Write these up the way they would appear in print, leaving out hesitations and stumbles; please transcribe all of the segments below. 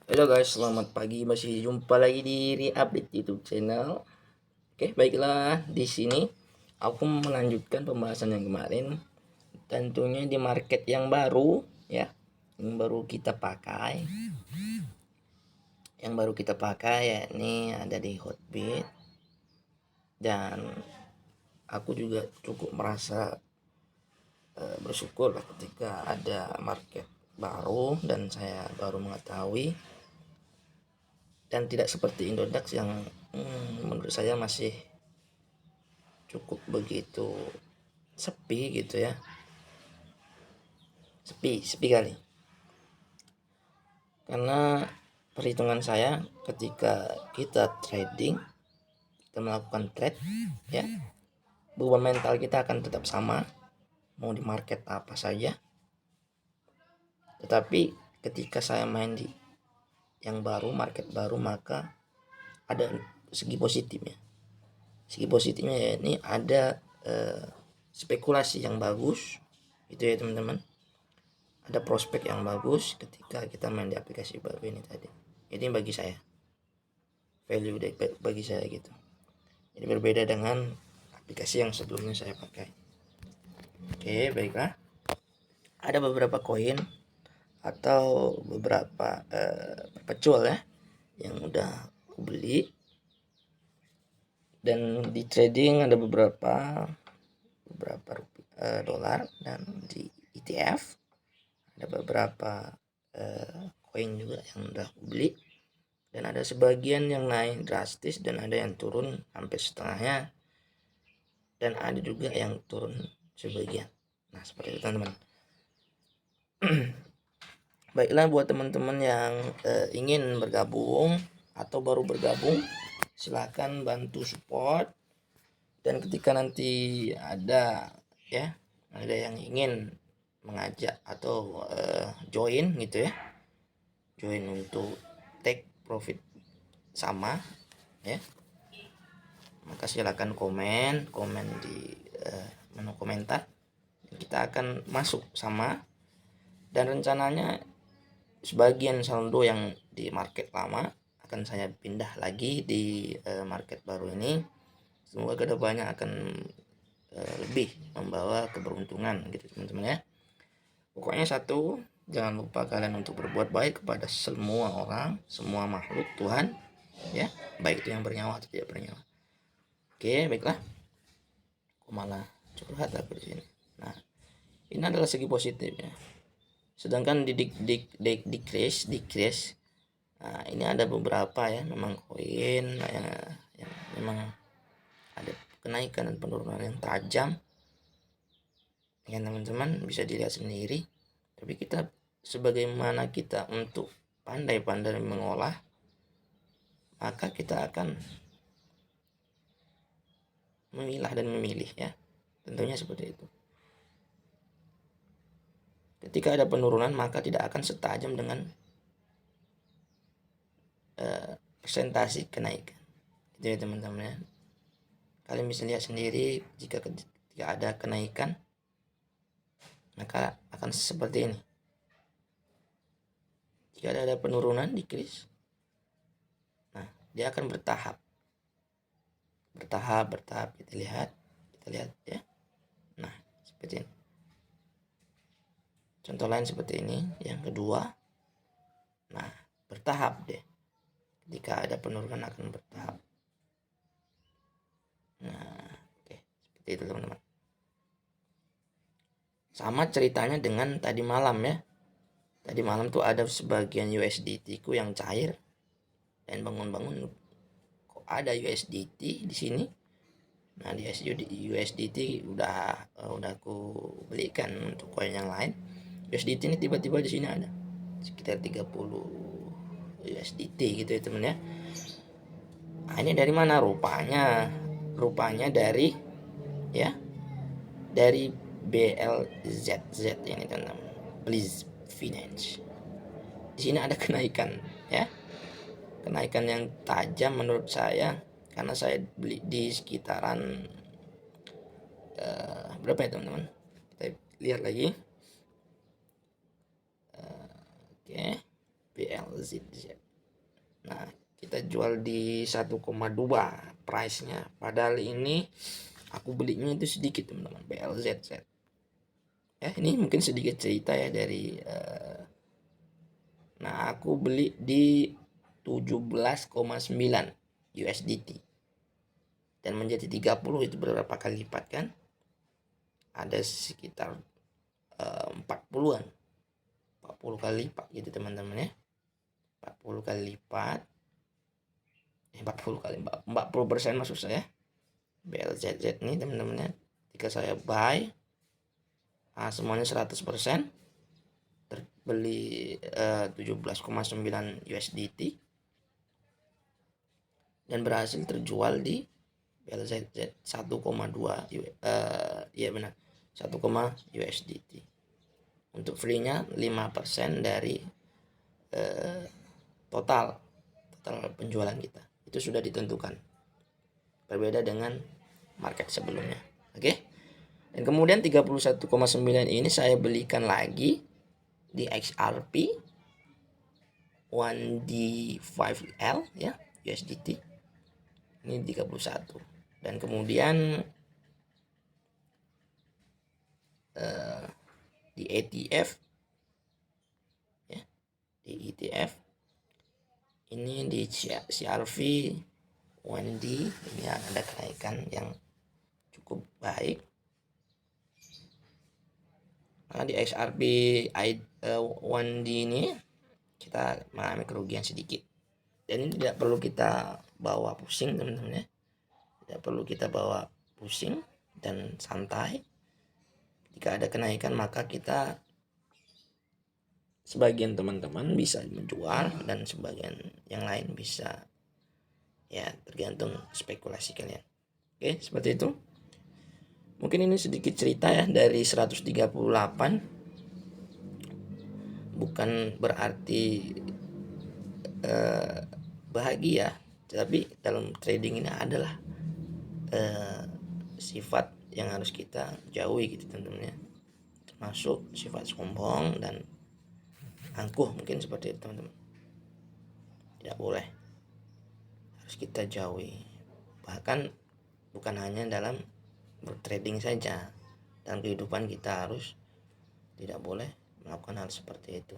Halo guys, selamat pagi. Masih jumpa lagi di Reupdate YouTube channel. Oke, baiklah. Di sini aku melanjutkan pembahasan yang kemarin. Tentunya di market yang baru, ya, yang baru kita pakai. Yang baru kita pakai ya ini ada di Hotbit. Dan aku juga cukup merasa bersyukur lah ketika ada market baru dan saya baru mengetahui, dan tidak seperti Indodax yang menurut saya masih cukup begitu sepi gitu ya. Sepi kali, karena perhitungan saya ketika kita trading, kita melakukan trade ya, beban mental kita akan tetap sama mau di market apa saja. Tetapi ketika saya main di yang baru, market baru, maka ada segi positifnya. Segi positifnya ya ini ada spekulasi yang bagus gitu ya teman-teman. Ada prospek yang bagus ketika kita main di aplikasi baru ini tadi. Ini bagi saya value bagi saya gitu. Ini berbeda dengan aplikasi yang sebelumnya saya pakai. Oke, baiklah. Ada beberapa koin atau beberapa perpecual ya yang udah aku beli, dan di trading ada beberapa dolar, dan di ETF ada beberapa koin juga yang udah aku beli, dan ada sebagian yang naik drastis dan ada yang turun sampai setengahnya, dan ada juga yang turun sebagian. Nah, seperti itu teman-teman. Baiklah, buat teman-teman yang ingin bergabung atau baru bergabung, silahkan bantu support. Dan ketika nanti ada yang ingin mengajak atau join gitu ya, join untuk take profit sama ya, maka silakan komen di menu komentar, kita akan masuk sama. Dan rencananya sebagian saldo yang di market lama akan saya pindah lagi di market baru ini. Semoga kedepannya akan lebih membawa keberuntungan gitu teman-teman ya. Pokoknya satu, jangan lupa kalian untuk berbuat baik kepada semua orang, semua makhluk Tuhan ya, baik itu yang bernyawa atau tidak bernyawa. Oke, baiklah. Aku malah curhat aku di sini. Nah, ini adalah segi positifnya. Sedangkan di decrease, nah ini ada beberapa ya memang koin yang memang ada kenaikan dan penurunan yang tajam ya teman-teman, bisa dilihat sendiri. Tapi kita sebagaimana kita untuk pandai-pandai mengolah, maka kita akan memilah dan memilih ya, tentunya seperti itu. Ketika ada penurunan maka tidak akan setajam dengan presentasi kenaikan itu ya teman-teman ya. Kalian bisa lihat sendiri, jika ketika ada kenaikan maka akan seperti ini. Jika ada penurunan, decrease, nah dia akan bertahap kita lihat ya. Nah, seperti ini. Contoh lain seperti ini, yang kedua. Nah, bertahap deh. Ketika ada penurunan akan bertahap. Nah, oke, seperti itu teman-teman. Sama ceritanya dengan tadi malam ya. Tadi malam tuh ada sebagian USDT ku yang cair, dan bangun-bangun kok ada USDT di sini. Nah, di USDT udah aku belikan untuk koin yang lain. USDT ini tiba-tiba di sini ada sekitar 30 USDT gitu ya teman ya. Nah, ini dari mana? Rupanya dari BLZZ ini teman-teman, Blizz Finance. Di sini ada kenaikan ya, kenaikan yang tajam menurut saya, karena saya beli di sekitaran berapa ya teman-teman, kita lihat lagi. Oke, BLZZ. Nah, kita jual di 1,2 price-nya. Padahal ini aku belinya itu sedikit teman-teman, BLZZ. Ya, ini mungkin sedikit cerita ya dari nah, aku beli di 17,9 USDT. Dan menjadi 30 itu berapa kali lipat kan? Ada sekitar 40-an. 40 kali lipat gitu teman-teman ya. 40 kali lipat. 40% maksud saya. BLZZ ini teman-teman ya. Jika saya buy semuanya 100%, terbeli 17,9 USDT dan berhasil terjual di BLZZ 1,2 ya benar 1, USDT. Untuk free-nya 5% dari total penjualan kita. Itu sudah ditentukan. Berbeda dengan market sebelumnya. Oke. Dan kemudian 31,9 ini saya belikan lagi di XRP 1D5L ya, USDT. Ini 31. Dan kemudian di ETF ya, di ETF ini di CRV 1D ini ada kenaikan yang cukup baik. Nah, di XRP 1D ini kita mengalami kerugian sedikit. Dan ini tidak perlu kita bawa pusing teman-teman ya. Tidak perlu kita bawa pusing dan santai. Jika ada kenaikan maka kita sebagian teman-teman bisa menjual dan sebagian yang lain bisa ya tergantung spekulasi kalian. Oke, seperti itu. Mungkin ini sedikit cerita ya dari 138. Bukan berarti bahagia, tapi dalam trading ini adalah sifat yang harus kita jauhi gitu teman-teman ya. Termasuk sifat sombong dan angkuh mungkin seperti itu teman-teman. Tidak boleh. Harus kita jauhi. Bahkan bukan hanya dalam bertrading saja. Dalam kehidupan kita harus tidak boleh melakukan hal seperti itu.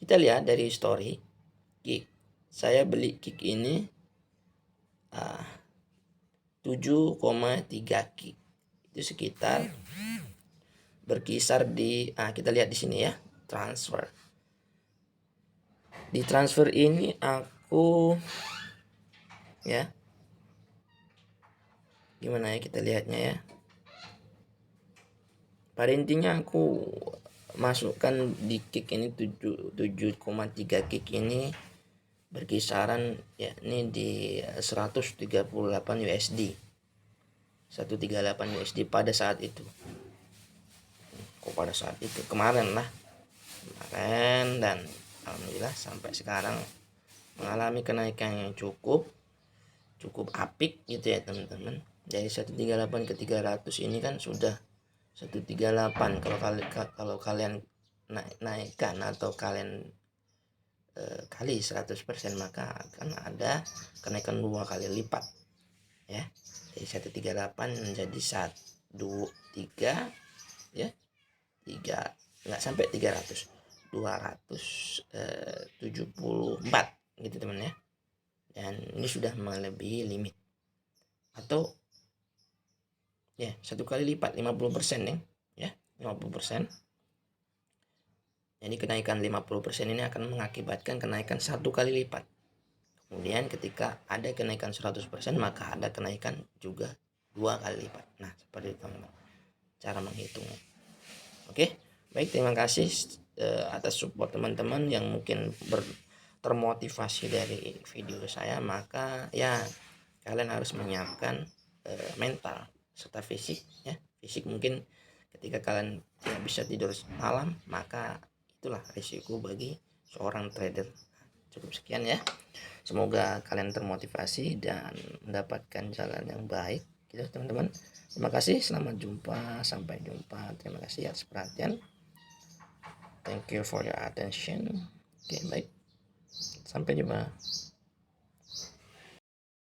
Kita lihat dari story kick. Saya beli kick ini 7,3 kick. Itu sekitar berkisar di kita lihat di sini ya, transfer. Di transfer ini aku ya gimana ya kita lihatnya ya. Pada intinya aku masukkan di kick ini 7,3 kick ini berkisaran ya ini di 138 USD. 138 USD pada saat itu. Kok pada saat itu kemarin dan alhamdulillah sampai sekarang mengalami kenaikan yang cukup apik gitu ya teman-teman. Dari 138 ke 300 ini kan sudah 138. Kalau kalian naikkan atau kalian kali 100% maka akan ada kenaikan 2 kali lipat ya. Dari 138 menjadi 123 ya. 3 enggak sampai 300. 274 gitu teman ya. Dan ini sudah melebihi limit. Atau ya 1 kali lipat 50% ya. 50%. Jadi kenaikan 50% ini akan mengakibatkan kenaikan 1 kali lipat. Kemudian ketika ada kenaikan 100% maka ada kenaikan juga 2 kali lipat. Nah, seperti itu teman-teman cara menghitungnya. Oke, baik, terima kasih atas support teman-teman yang mungkin termotivasi dari video saya. Maka ya kalian harus menyiapkan mental serta fisik ya. Fisik mungkin ketika kalian tidak bisa tidur malam maka itulah risiko bagi seorang trader. Cukup sekian ya. Semoga kalian termotivasi dan mendapatkan jalan yang baik gitu teman-teman. Terima kasih, selamat jumpa, sampai jumpa. Terima kasih atas perhatian. Thank you for your attention. Oke, baik. Sampai jumpa.